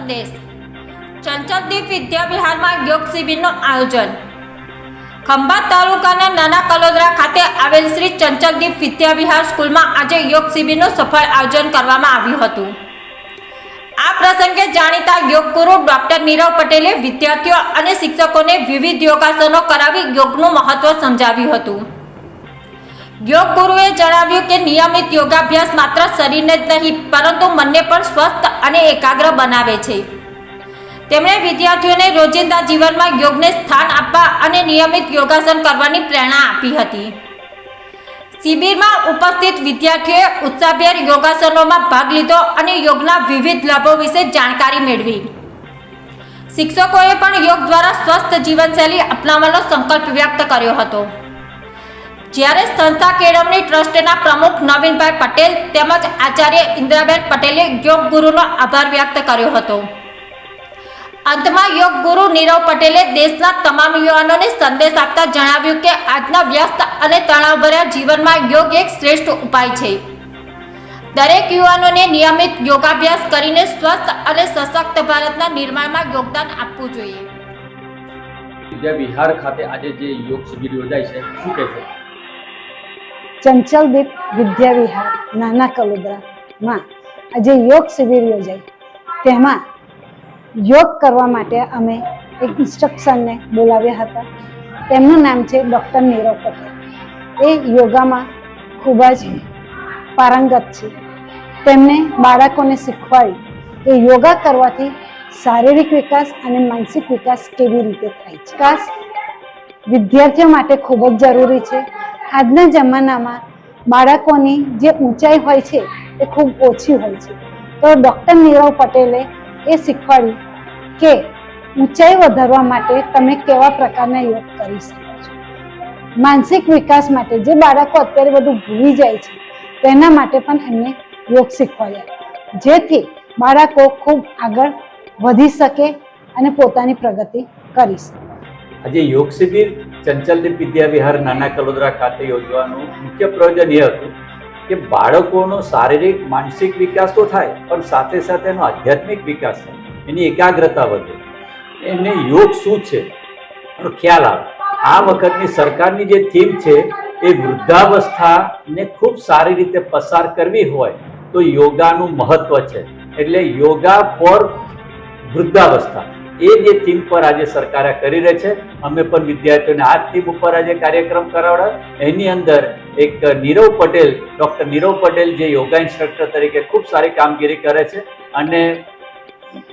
સંદેશ. ચંચલદીપ વિદ્યા વિહારમાં યોગ શિબિરનું આયોજન. ખંભાત તાલુકાના નાના કલોદરા ખાતે આવેલ શ્રી ચંચલદીપ વિદ્યા વિહાર સ્કૂલમાં આજે યોગ શિબિરનું સફળ આયોજન કરવામાં આવ્યું હતું. આ પ્રસંગે જાણીતા યોગ ગુરુ ડોક્ટર નીરવ પટેલે વિદ્યાર્થીઓ અને શિક્ષકોને વિવિધ યોગાસનો કરાવી યોગનું મહત્વ સમજાવ્યું હતું. યોગ ગુરુએ જણાવ્યું કે નિયમિત યોગાભ્યાસ માત્ર શરીરને જ નહીં પરંતુ મનને પણ સ્વસ્થ અને એકાગ્ર બનાવે છે. તેમણે વિદ્યાર્થીઓને રોજિંદા જીવનમાં યોગને સ્થાન આપવા અને નિયમિત યોગાસન કરવાની પ્રેરણા આપી હતી. શિબિરમાં ઉપસ્થિત વિદ્યાર્થીઓએ ઉત્સાહભેર યોગાસનોમાં ભાગ લીધો અને યોગના વિવિધ લાભો વિશે જાણકારી મેળવી. શિક્ષકોએ પણ યોગ દ્વારા સ્વસ્થ જીવનશૈલી અપનાવવાનો સંકલ્પ વ્યક્ત કર્યો હતો. જ્યારે સંસ્થા કેળવણી ટ્રસ્ટના પ્રમુખ નવીનભાઈ પટેલ તેમજ આચાર્ય ઇન્દ્રાબેન પટેલે યોગ ગુરુનો આભાર વ્યક્ત કર્યો હતો. અંતમાં યોગ ગુરુ નીરવ પટેલે દેશના તમામ યુવાનોને સંદેશ આપતા જણાવ્યું કે આજના વ્યસ્ત અને તણાવભર્યા જીવનમાં યોગ એક શ્રેષ્ઠ ઉપાય છે. દરેક યુવાનોને નિયમિત યોગાભ્યાસ કરીને સ્વસ્થ અને સશક્ત ભારતના નિર્માણમાં યોગદાન આપવું જોઈએ. વિદ્યા વિહાર ખાતે આજે જે યોગ શિબિર યોજાય છે, શું કહેશો? ચંચલદીપ વિદ્યા વિહાર નાના કલોદરામાં આજે યોગ શિબિર યોજાઈ. તેમાં યોગ કરવા માટે અમે એક ઇન્સ્ટ્રક્ટરને બોલાવ્યા હતા. તેમનું નામ છે ડૉક્ટર નીરવ પટેલ. એ યોગામાં ખૂબ જ પારંગત છે. તેમને બાળકોને શીખવાડી કે યોગા કરવાથી શારીરિક વિકાસ અને માનસિક વિકાસ કેવી રીતે થાય છે. વિકાસ વિદ્યાર્થીઓ માટે ખૂબ જ જરૂરી છે. આજના જમાનામાં બાળકોની જે ઊંચાઈ હોય છે એ ખૂબ ઓછી હોય છે. તો ડૉક્ટર નીરવ પટેલે એ શીખવાડ્યું કે ઊંચાઈ વધારવા માટે તમે કેવા પ્રકારના યોગ કરી શકો છો. માનસિક વિકાસ માટે જે બાળકો અત્યારે બધું ભૂલી જાય છે તેના માટે પણ એમને યોગ શીખવાડ્યા, જેથી બાળકો ખૂબ આગળ વધી શકે અને પોતાની પ્રગતિ કરી શકે. આજે યોગ શિબિર ચંચલદીપ વિદ્યા વિહાર નાના કલોદરા ખાતે યોજવાનું મુખ્ય પ્રયોજન એ હતું કે બાળકોનો શારીરિક માનસિક વિકાસ તો થાય પણ સાથે સાથે એનો આધ્યાત્મિક વિકાસ થાય, એની એકાગ્રતા વધે, એને યોગ શું છે એનો ખ્યાલ આવે. આ વખતની સરકારની જે થીમ છે એ વૃદ્ધાવસ્થાને ખૂબ સારી રીતે પસાર કરવી હોય તો યોગાનું મહત્વ છે. એટલે યોગા ફોર વૃદ્ધાવસ્થા એ જે થીમ પર આજે સરકારે કરી રહી છે. અમે પણ વિદ્યાર્થીઓને આ થીમ ઉપર આજે કાર્યક્રમ કરાવડા. એની અંદર એક નીરવ પટેલ, ડૉક્ટર નીરવ પટેલ જે યોગા ઇન્સ્ટ્રક્ટર તરીકે ખૂબ સારી કામગીરી કરે છે અને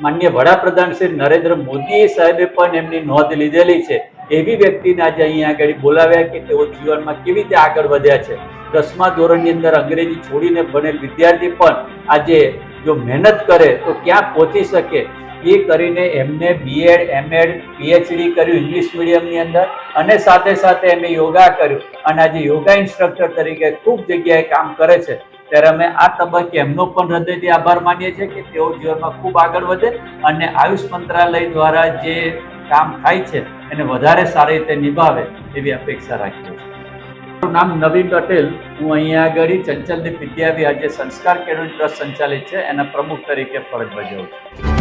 માનનીય વડાપ્રધાન શ્રી નરેન્દ્ર મોદી સાહેબે પણ એમની નોંધ લીધેલી છે. એવી વ્યક્તિને આજે અહીંયા આગળ બોલાવ્યા કે તેઓ જીવનમાં કેવી રીતે આગળ વધ્યા છે. 10મા ધોરણની અંદર અંગ્રેજી છોડીને ભણેલ વિદ્યાર્થી પણ આજે જો મહેનત કરે તો ક્યાં પહોંચી શકે એ કરીને એમને બીએડ, એમએડ, પીએચડી કર્યું ઇંગ્લિશ મીડિયમની અંદર અને સાથે સાથે એમને યોગા કર્યું અને આજે યોગા ઇન્સ્ટ્રક્ટર તરીકે ખૂબ જગ્યાએ કામ કરે છે. ત્યારે અમે આ તબક્કે એમનો પણ હૃદયથી આભાર માનીએ છીએ કે તેઓ જીવનમાં ખૂબ આગળ વધે અને આયુષ મંત્રાલય દ્વારા જે કામ થાય છે એને વધારે સારી રીતે નિભાવે એવી અપેક્ષા રાખીએ છીએ. મારું નામ નવીન પટેલ. હું અહીંયા આગળ ચંચલદીપ વિદ્યા વિહાર જે સંસ્કાર કેળવણી ટ્રસ્ટ સંચાલિત છે એના પ્રમુખ તરીકે ફરજ બજાવું છું.